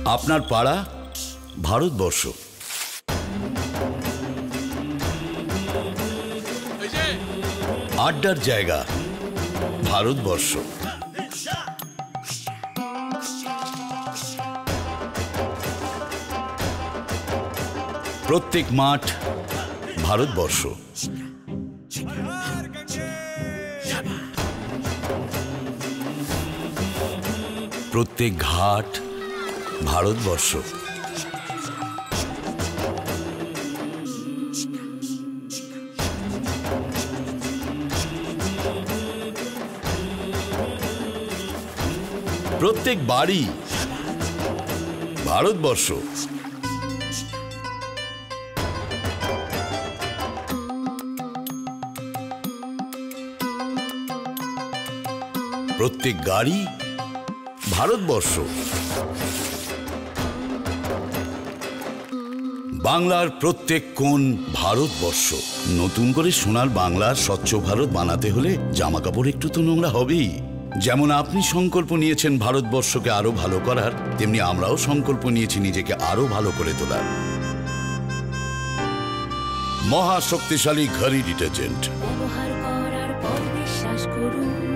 আপনার পাড়া ভারতবর্ষ। আড্ডার জায়গা ভারতবর্ষ। প্রত্যেক মাঠ ভারতবর্ষ। প্রত্যেক ঘাট ভারতবর্ষ। প্রত্যেক বাড়ি ভারতবর্ষ। প্রত্যেক গাড়ি ভারতবর্ষ। বাংলার প্রত্যেক কোণ ভারতবর্ষ। নতুন করে সোনার বাংলার স্বচ্ছ ভারত বানাতে হলে জামা কাপড় একটু তো নোংরা হবেই। যেমন আপনি সংকল্প নিয়েছেন ভারতবর্ষকে আরো ভালো করার, তেমনি আমরাও সংকল্প নিয়েছি নিজেকে আরো ভালো করে তোলার। মহাশক্তিশালী ঘড়ি ডিটারজেন্ট ব্যবহার করার পর বিশ্বাস করুন।